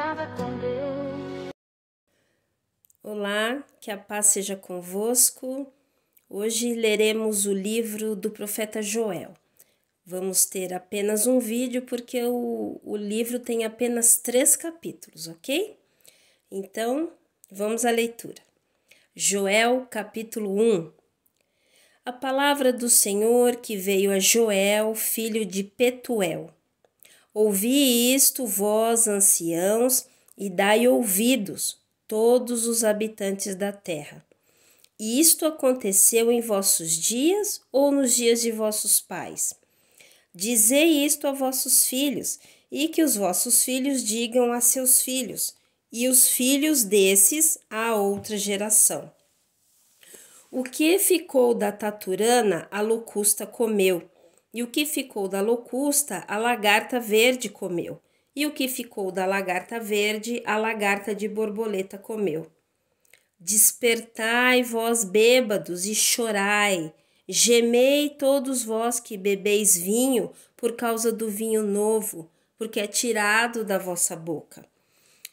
nada com Deus. Olá, que a paz seja convosco. Hoje leremos o livro do profeta Joel. Vamos ter apenas um vídeo porque o livro tem apenas 3 capítulos, ok? Então, vamos à leitura. Joel, capítulo 1. A palavra do Senhor que veio a Joel, filho de Petuel. Ouvi isto, vós, anciãos, e dai ouvidos, todos os habitantes da terra. E isto aconteceu em vossos dias ou nos dias de vossos pais? Dizei isto a vossos filhos, e que os vossos filhos digam a seus filhos, e os filhos desses a outra geração. O que ficou da taturana, a locusta comeu, e o que ficou da locusta, a lagarta verde comeu, e o que ficou da lagarta verde, a lagarta de borboleta comeu. Despertai, vós bêbados, e chorai, gemei todos vós que bebeis vinho, por causa do vinho novo, porque é tirado da vossa boca.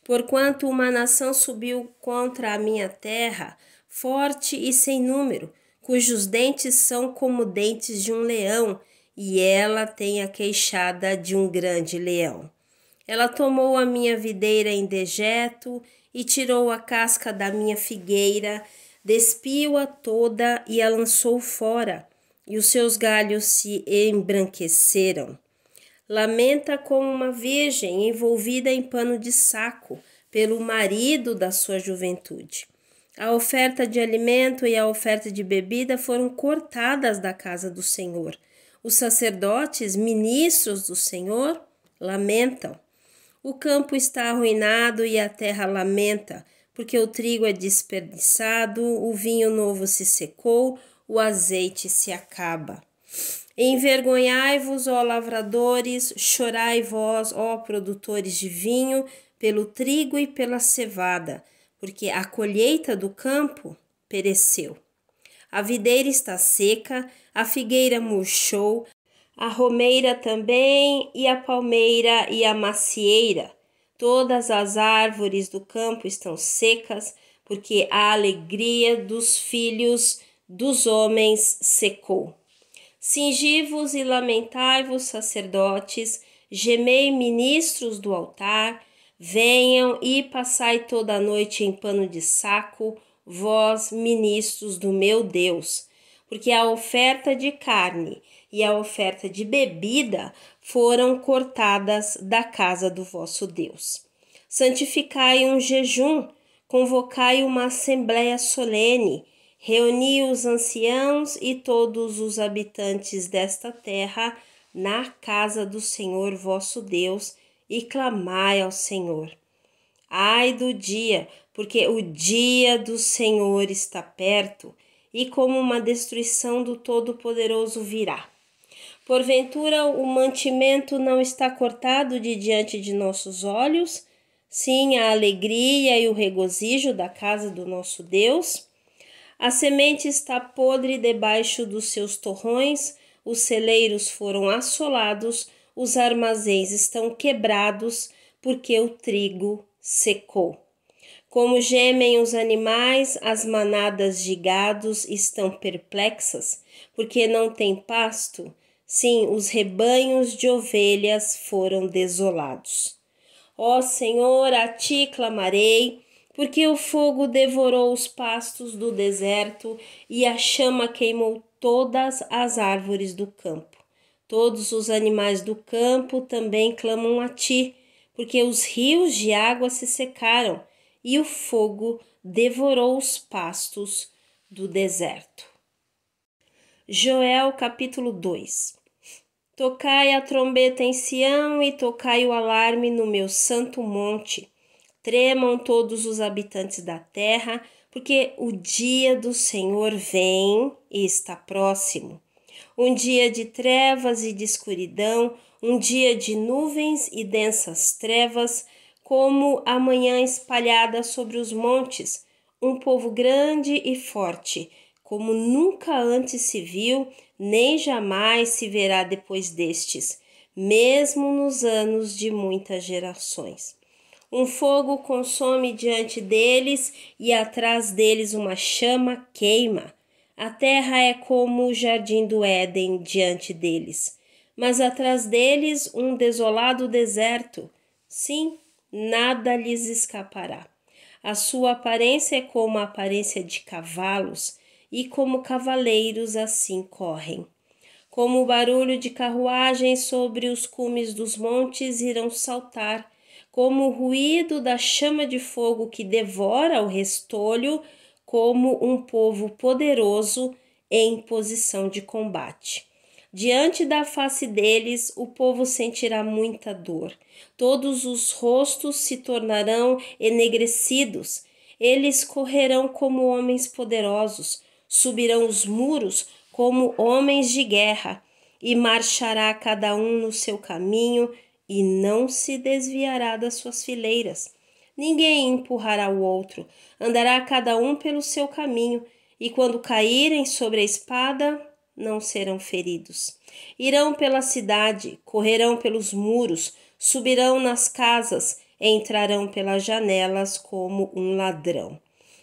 Porquanto uma nação subiu contra a minha terra, forte e sem número, cujos dentes são como dentes de um leão, e ela tem a queixada de um grande leão. Ela tomou a minha videira em dejeto e tirou a casca da minha figueira, despiu-a toda e a lançou fora, e os seus galhos se embranqueceram. Lamenta como uma virgem envolvida em pano de saco pelo marido da sua juventude. A oferta de alimento e a oferta de bebida foram cortadas da casa do Senhor. Os sacerdotes, ministros do Senhor, lamentam. O campo está arruinado e a terra lamenta, porque o trigo é desperdiçado, o vinho novo se secou, o azeite se acaba. Envergonhai-vos, ó lavradores, chorai vós, ó produtores de vinho, pelo trigo e pela cevada, porque a colheita do campo pereceu. A videira está seca, a figueira murchou, a romeira também, e a palmeira e a macieira. Todas as árvores do campo estão secas, porque a alegria dos filhos dos homens secou. Cingi-vos e lamentai-vos, sacerdotes, gemei, ministros do altar, venham e passai toda a noite em pano de saco, vós, ministros do meu Deus, porque a oferta de carne e a oferta de bebida foram cortadas da casa do vosso Deus. Santificai um jejum, convocai uma assembleia solene, reuni os anciãos e todos os habitantes desta terra na casa do Senhor vosso Deus e clamai ao Senhor. Ai do dia, porque o dia do Senhor está perto e como uma destruição do Todo-Poderoso virá. Porventura o mantimento não está cortado de diante de nossos olhos? Sim, a alegria e o regozijo da casa do nosso Deus? A semente está podre debaixo dos seus torrões, os celeiros foram assolados, os armazéns estão quebrados, porque o trigo secou. Como gemem os animais, as manadas de gados estão perplexas, porque não têm pasto. Sim, os rebanhos de ovelhas foram desolados. Ó Senhor, a ti clamarei, porque o fogo devorou os pastos do deserto e a chama queimou todas as árvores do campo. Todos os animais do campo também clamam a ti, porque os rios de água se secaram e o fogo devorou os pastos do deserto. Joel capítulo 2. Tocai a trombeta em Sião e tocai o alarme no meu santo monte. Tremam todos os habitantes da terra, porque o dia do Senhor vem e está próximo. Um dia de trevas e de escuridão, um dia de nuvens e densas trevas, como a manhã espalhada sobre os montes, um povo grande e forte, como nunca antes se viu, nem jamais se verá depois destes, mesmo nos anos de muitas gerações. Um fogo consome diante deles e atrás deles uma chama queima. A terra é como o jardim do Éden diante deles, mas atrás deles um desolado deserto. Sim, nada lhes escapará. A sua aparência é como a aparência de cavalos, e como cavaleiros assim correm. Como o barulho de carruagens sobre os cumes dos montes irão saltar, como o ruído da chama de fogo que devora o restolho, como um povo poderoso em posição de combate. Diante da face deles, o povo sentirá muita dor. Todos os rostos se tornarão enegrecidos. Eles correrão como homens poderosos, subirão os muros como homens de guerra, e marchará cada um no seu caminho, e não se desviará das suas fileiras. Ninguém empurrará o outro, andará cada um pelo seu caminho, e quando caírem sobre a espada, não serão feridos. Irão pela cidade, correrão pelos muros, subirão nas casas, entrarão pelas janelas como um ladrão.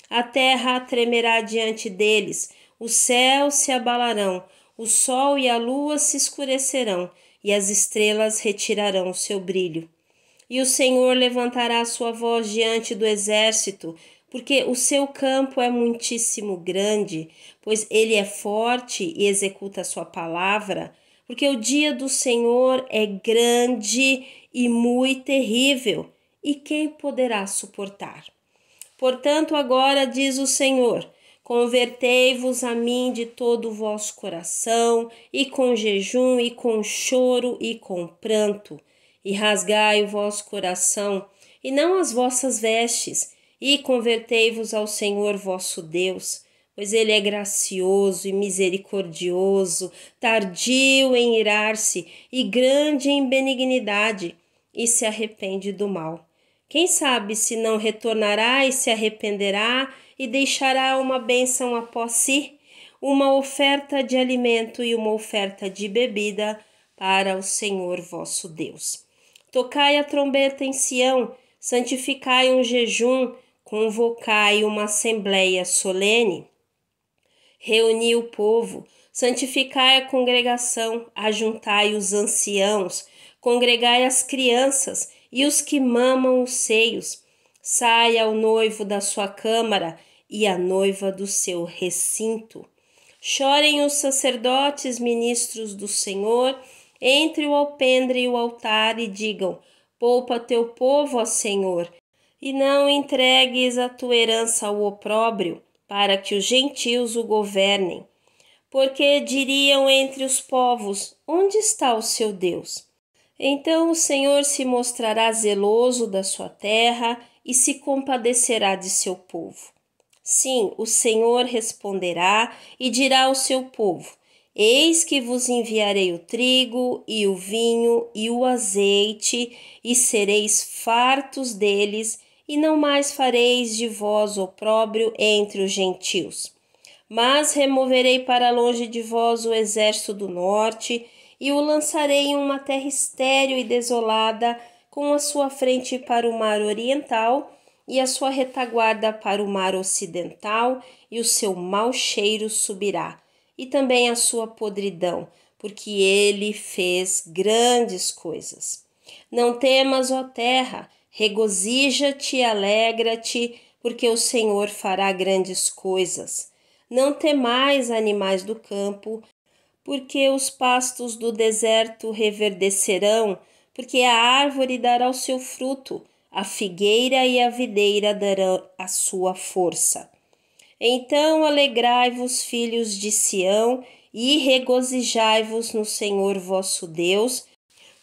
A terra tremerá diante deles, os céus se abalarão, o sol e a lua se escurecerão, e as estrelas retirarão o seu brilho. E o Senhor levantará a sua voz diante do exército, porque o seu campo é muitíssimo grande, pois ele é forte e executa a sua palavra, porque o dia do Senhor é grande e muito terrível, e quem poderá suportar? Portanto, agora diz o Senhor: convertei-vos a mim de todo o vosso coração, e com jejum, e com choro, e com pranto, e rasgai o vosso coração, e não as vossas vestes, e convertei-vos ao Senhor vosso Deus, pois ele é gracioso e misericordioso, tardio em irar-se, e grande em benignidade, e se arrepende do mal. Quem sabe se não retornará e se arrependerá e deixará uma bênção após si, uma oferta de alimento e uma oferta de bebida para o Senhor vosso Deus. Tocai a trombeta em Sião, santificai um jejum, convocai uma assembleia solene. Reuni o povo, santificai a congregação, ajuntai os anciãos, congregai as crianças e os que mamam os seios. Saia o noivo da sua câmara e a noiva do seu recinto. Chorem os sacerdotes, ministros do Senhor, entre o alpendre e o altar e digam: poupa teu povo, ó Senhor, e não entregues a tua herança ao opróbrio, para que os gentios o governem. Porque diriam entre os povos: onde está o seu Deus? Então o Senhor se mostrará zeloso da sua terra e se compadecerá de seu povo. Sim, o Senhor responderá e dirá ao seu povo: eis que vos enviarei o trigo e o vinho e o azeite, e sereis fartos deles, e não mais fareis de vós opróbrio entre os gentios. Mas removerei para longe de vós o exército do norte, e o lançarei em uma terra estéril e desolada, com a sua frente para o mar oriental e a sua retaguarda para o mar ocidental, e o seu mau cheiro subirá, e também a sua podridão, porque ele fez grandes coisas. Não temas, ó terra, regozija-te e alegra-te, porque o Senhor fará grandes coisas. Não temais, animais do campo, porque os pastos do deserto reverdecerão, porque a árvore dará o seu fruto, a figueira e a videira darão a sua força. Então alegrai-vos, filhos de Sião, e regozijai-vos no Senhor vosso Deus,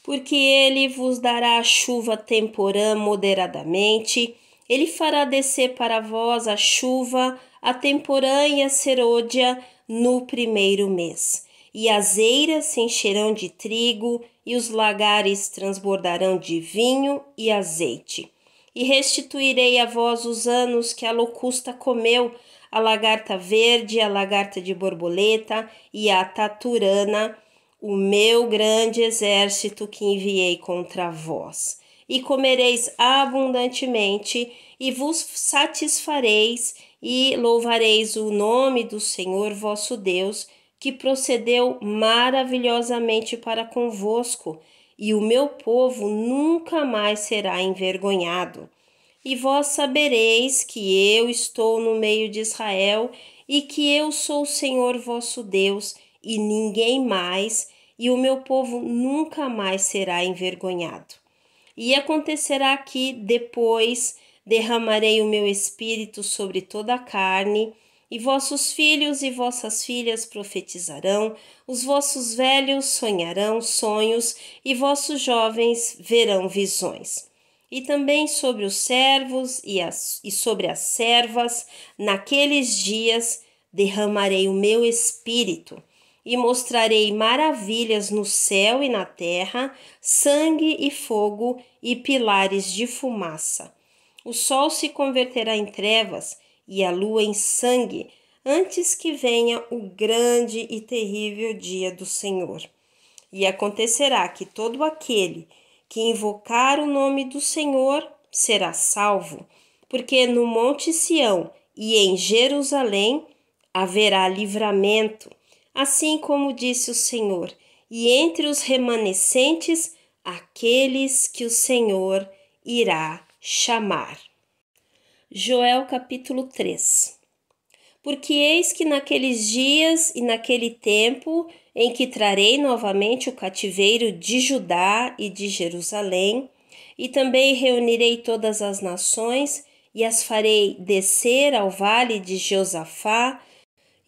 porque ele vos dará a chuva temporã moderadamente, ele fará descer para vós a chuva, a temporã e a serôdia no primeiro mês. E as eiras se encherão de trigo, e os lagares transbordarão de vinho e azeite. E restituirei a vós os anos que a locusta comeu, a lagarta verde, a lagarta de borboleta e a taturana, o meu grande exército que enviei contra vós. e comereis abundantemente, e vos satisfareis, e louvareis o nome do Senhor vosso Deus, que procedeu maravilhosamente para convosco, e o meu povo nunca mais será envergonhado. E vós sabereis que eu estou no meio de Israel, e que eu sou o Senhor vosso Deus, e ninguém mais, e o meu povo nunca mais será envergonhado. E acontecerá que depois derramarei o meu espírito sobre toda a carne, e vossos filhos e vossas filhas profetizarão, os vossos velhos sonharão sonhos, e vossos jovens verão visões. E também sobre os servos e sobre as servas, naqueles dias derramarei o meu espírito, e mostrarei maravilhas no céu e na terra, sangue e fogo e pilares de fumaça. O sol se converterá em trevas e a lua em sangue, antes que venha o grande e terrível dia do Senhor. E acontecerá que todo aquele que invocar o nome do Senhor será salvo, porque no Monte Sião e em Jerusalém haverá livramento, assim como disse o Senhor, e entre os remanescentes aqueles que o Senhor irá chamar. Joel capítulo 3. Porque eis que naqueles dias e naquele tempo em que trarei novamente o cativeiro de Judá e de Jerusalém, e também reunirei todas as nações e as farei descer ao vale de Josafá,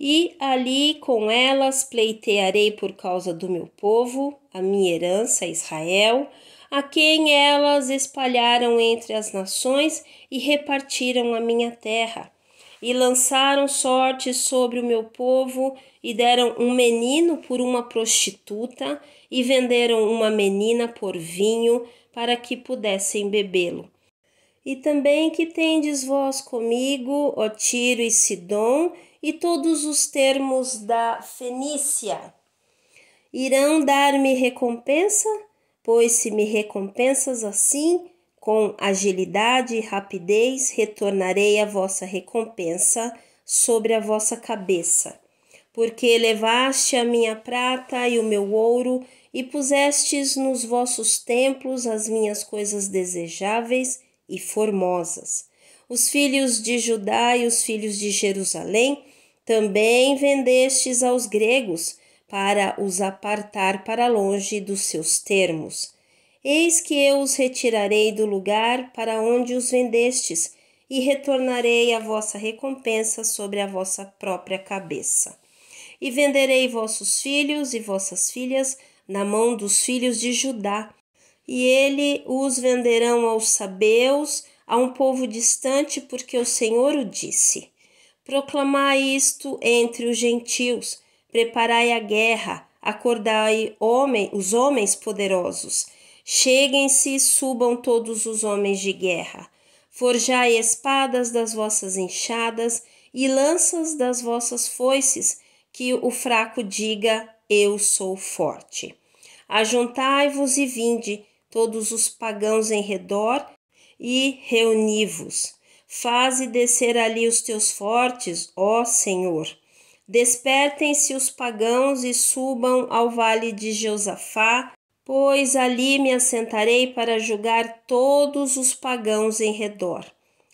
e ali com elas pleitearei por causa do meu povo, a minha herança, Israel, a quem elas espalharam entre as nações e repartiram a minha terra. E lançaram sorte sobre o meu povo, e deram um menino por uma prostituta, e venderam uma menina por vinho, para que pudessem bebê-lo. E também que tendes vós comigo, ó Tiro e Sidom, e todos os termos da Fenícia. Irão dar-me recompensa? Pois se me recompensas assim, com agilidade e rapidez, retornarei a vossa recompensa sobre a vossa cabeça. Porque levaste a minha prata e o meu ouro, e pusestes nos vossos templos as minhas coisas desejáveis e formosas. Os filhos de Judá e os filhos de Jerusalém também vendestes aos gregos, para os apartar para longe dos seus termos. Eis que eu os retirarei do lugar para onde os vendestes, e retornarei a vossa recompensa sobre a vossa própria cabeça. E venderei vossos filhos e vossas filhas na mão dos filhos de Judá, e ele os venderão aos sabeus, a um povo distante, porque o Senhor o disse. Proclamai isto entre os gentios, preparai a guerra, acordai os homens poderosos. Cheguem-se e subam todos os homens de guerra. Forjai espadas das vossas enxadas e lanças das vossas foices, que o fraco diga, eu sou forte. Ajuntai-vos e vinde, todos os pagãos em redor, e reuni-vos. Faze descer ali os teus fortes, ó Senhor. Despertem-se os pagãos e subam ao vale de Josafá, pois ali me assentarei para julgar todos os pagãos em redor.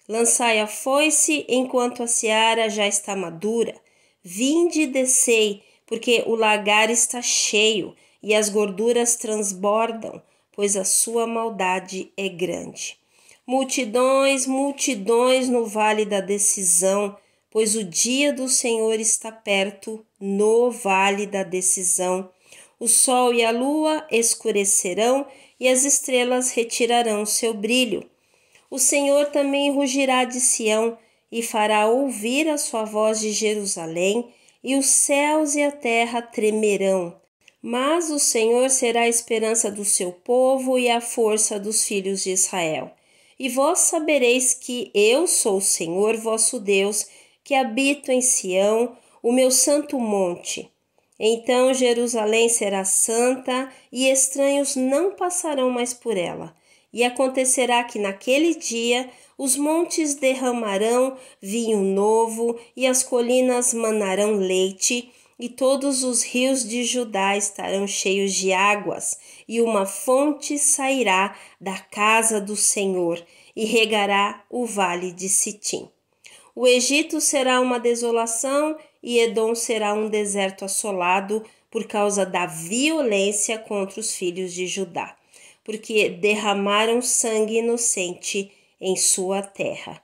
Lançai a foice enquanto a seara já está madura. Vinde e descei, porque o lagar está cheio e as gorduras transbordam, pois a sua maldade é grande. Multidões, multidões no vale da decisão, pois o dia do Senhor está perto no vale da decisão. O sol e a lua escurecerão e as estrelas retirarão seu brilho. O Senhor também rugirá de Sião e fará ouvir a sua voz de Jerusalém, e os céus e a terra tremerão. Mas o Senhor será a esperança do seu povo e a força dos filhos de Israel. E vós sabereis que eu sou o Senhor vosso Deus, que habito em Sião, o meu santo monte. Então Jerusalém será santa, e estranhos não passarão mais por ela. E acontecerá que naquele dia os montes derramarão vinho novo e as colinas manarão leite, e todos os rios de Judá estarão cheios de águas, e uma fonte sairá da casa do Senhor e regará o vale de Sitim. O Egito será uma desolação e Edom será um deserto assolado por causa da violência contra os filhos de Judá, porque derramaram sangue inocente em sua terra.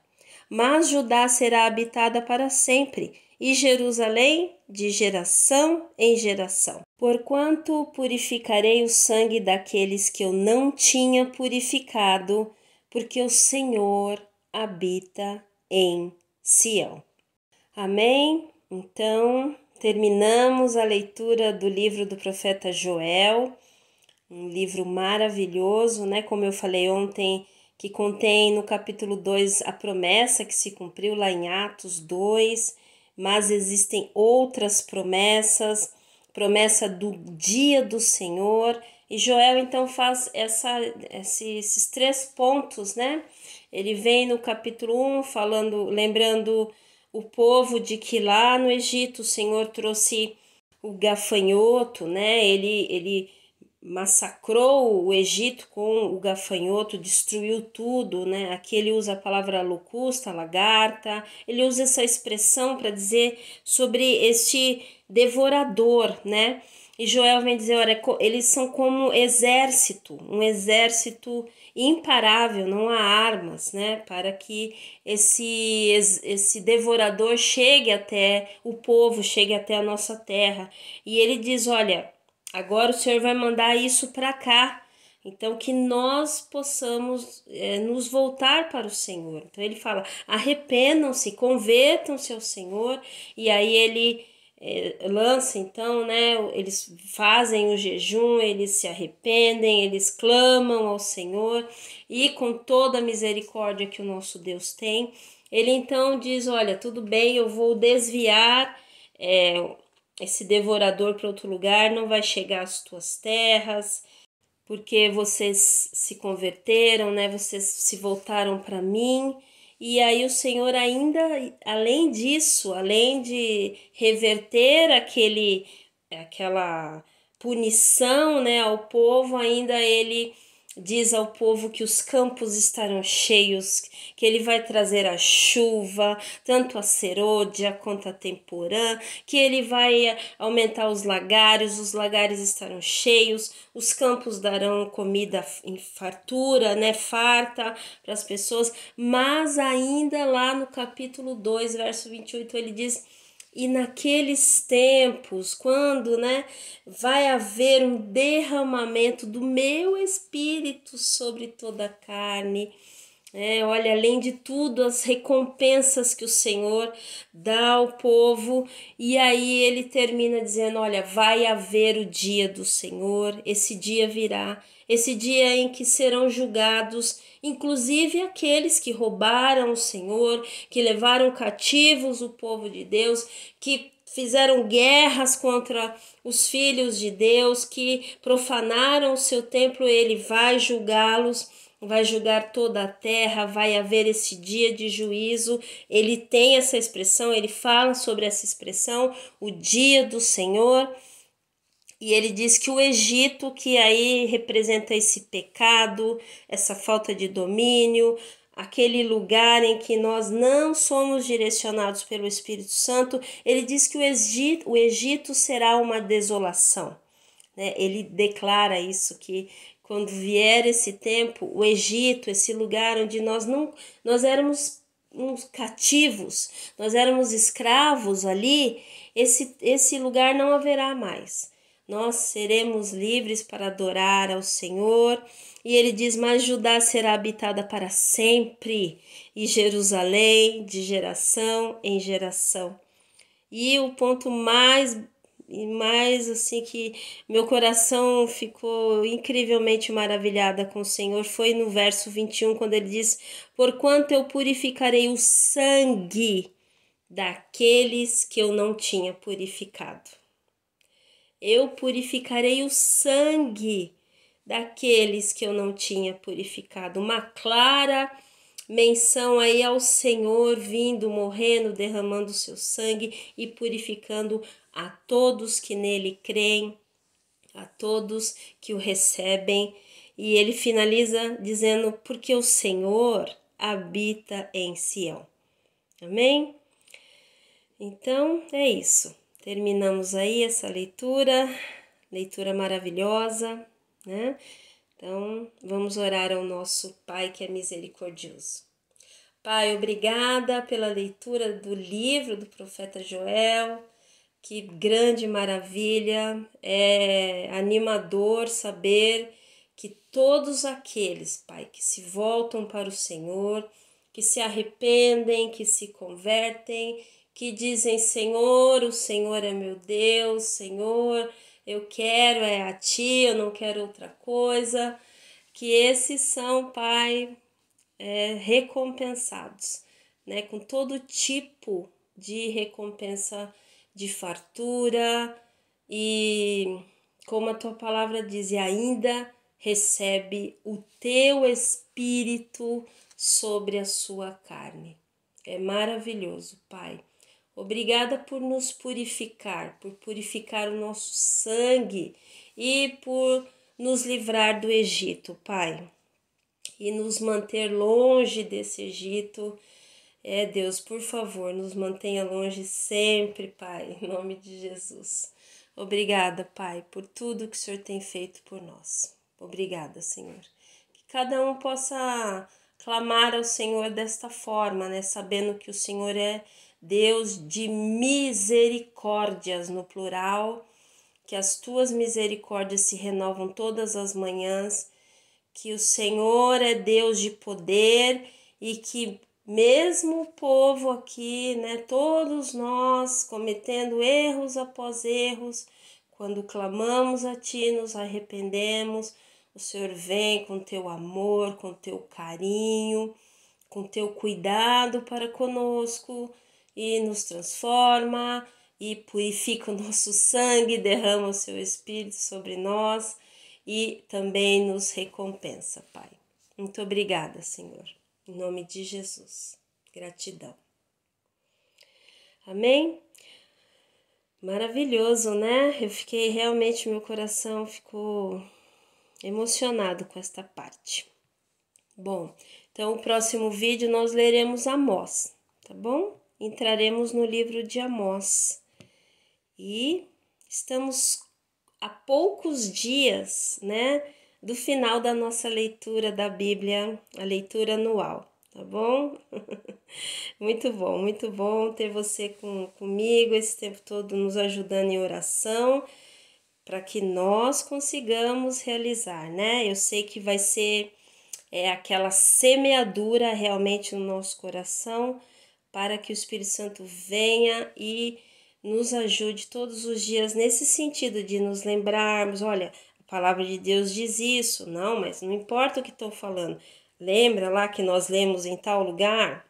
Mas Judá será habitada para sempre, e Jerusalém de geração em geração. Porquanto purificarei o sangue daqueles que eu não tinha purificado, porque o Senhor habita em Sião. Amém? Então, terminamos a leitura do livro do profeta Joel, um livro maravilhoso, né? Como eu falei ontem, que contém no capítulo 2 a promessa que se cumpriu lá em Atos 2, mas existem outras promessas, promessa do dia do Senhor, e Joel então faz esses 3 pontos, né? Ele vem no capítulo 1 falando, lembrando o povo de que lá no Egito o Senhor trouxe o gafanhoto, né? Ele massacrou o Egito com o gafanhoto, destruiu tudo, né? Aqui ele usa a palavra locusta, lagarta, ele usa essa expressão para dizer sobre este devorador, né? E Joel vem dizer, olha, eles são como exército, um exército imparável, não há armas, né? Para que esse devorador chegue até o povo, chegue até a nossa terra. E ele diz, olha, agora o Senhor vai mandar isso para cá, então que nós possamos nos voltar para o Senhor. Então ele fala, arrependam-se, convertam-se ao Senhor, e aí ele lança então, né, eles fazem o jejum, eles se arrependem, eles clamam ao Senhor, e com toda a misericórdia que o nosso Deus tem, ele então diz, olha, tudo bem, eu vou desviar esse devorador para outro lugar, não vai chegar às tuas terras, porque vocês se converteram, né? Vocês se voltaram para mim. E aí o Senhor ainda, além disso, além de reverter aquela punição, né, ao povo, ainda ele diz ao povo que os campos estarão cheios, que ele vai trazer a chuva, tanto a serôdia quanto a temporã, que ele vai aumentar os lagares estarão cheios, os campos darão comida em fartura, né, farta para as pessoas, mas ainda lá no capítulo 2, verso 28, ele diz: e naqueles tempos, quando, né, vai haver um derramamento do meu espírito sobre toda a carne, olha, além de tudo, as recompensas que o Senhor dá ao povo, e aí ele termina dizendo, olha, vai haver o dia do Senhor, esse dia virá, esse dia em que serão julgados, inclusive aqueles que roubaram o Senhor, que levaram cativos o povo de Deus, que fizeram guerras contra os filhos de Deus, que profanaram o seu templo, ele vai julgá-los, vai julgar toda a terra, vai haver esse dia de juízo. Ele tem essa expressão, ele fala sobre essa expressão, o dia do Senhor. E ele diz que o Egito, que aí representa esse pecado, essa falta de domínio, aquele lugar em que nós não somos direcionados pelo Espírito Santo, ele diz que o Egito será uma desolação, né? Ele declara isso, que quando vier esse tempo, o Egito, esse lugar onde nós éramos uns cativos, nós éramos escravos ali, esse lugar não haverá mais. Nós seremos livres para adorar ao Senhor. E ele diz, mas Judá será habitada para sempre, e Jerusalém de geração em geração. E o ponto mais assim que meu coração ficou incrivelmente maravilhada com o Senhor foi no verso 21, quando ele diz, porquanto eu purificarei o sangue daqueles que eu não tinha purificado. Eu purificarei o sangue daqueles que eu não tinha purificado. Uma clara menção aí ao Senhor vindo, morrendo, derramando o seu sangue e purificando a todos que nele creem, a todos que o recebem. E ele finaliza dizendo, porque o Senhor habita em Sião. Amém? Então, é isso. Terminamos aí essa leitura maravilhosa, né? Então, vamos orar ao nosso Pai que é misericordioso. Pai, obrigada pela leitura do livro do profeta Joel. Que grande maravilha, é animador saber que todos aqueles, Pai, que se voltam para o Senhor, que se arrependem, que se convertem, que dizem, Senhor, o Senhor é meu Deus, Senhor, eu quero é a Ti, eu não quero outra coisa, que esses são, Pai, recompensados, né, com todo tipo de recompensa de fartura e, como a Tua palavra diz, e ainda recebe o Teu Espírito sobre a sua carne. É maravilhoso, Pai. Obrigada por nos purificar, por purificar o nosso sangue e por nos livrar do Egito, Pai, e nos manter longe desse Egito. Deus, por favor, nos mantenha longe sempre, Pai, em nome de Jesus. Obrigada, Pai, por tudo que o Senhor tem feito por nós. Obrigada, Senhor. Que cada um possa clamar ao Senhor desta forma, né? Sabendo que o Senhor é Deus de misericórdias, no plural, que as tuas misericórdias se renovam todas as manhãs, que o Senhor é Deus de poder e que mesmo o povo aqui, né, todos nós cometendo erros após erros, quando clamamos a Ti, nos arrependemos, o Senhor vem com Teu amor, com Teu carinho, com Teu cuidado para conosco e nos transforma e purifica o nosso sangue, derrama o Seu Espírito sobre nós e também nos recompensa, Pai. Muito obrigada, Senhor. Em nome de Jesus. Gratidão. Amém? Maravilhoso, né? Eu fiquei realmente, meu coração ficou emocionado com esta parte. Bom, então o próximo vídeo nós leremos Amós, tá bom? Entraremos no livro de Amós. E estamos a poucos dias, né, do final da nossa leitura da Bíblia, a leitura anual, tá bom? Muito bom ter você comigo esse tempo todo nos ajudando em oração, para que nós consigamos realizar, né? Eu sei que vai ser aquela semeadura realmente no nosso coração, para que o Espírito Santo venha e nos ajude todos os dias nesse sentido de nos lembrarmos, olha, a palavra de Deus diz isso, não, mas não importa o que estou falando, lembra lá que nós lemos em tal lugar?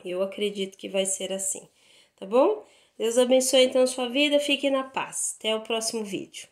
Eu acredito que vai ser assim, tá bom? Deus abençoe então a sua vida, fique na paz, até o próximo vídeo.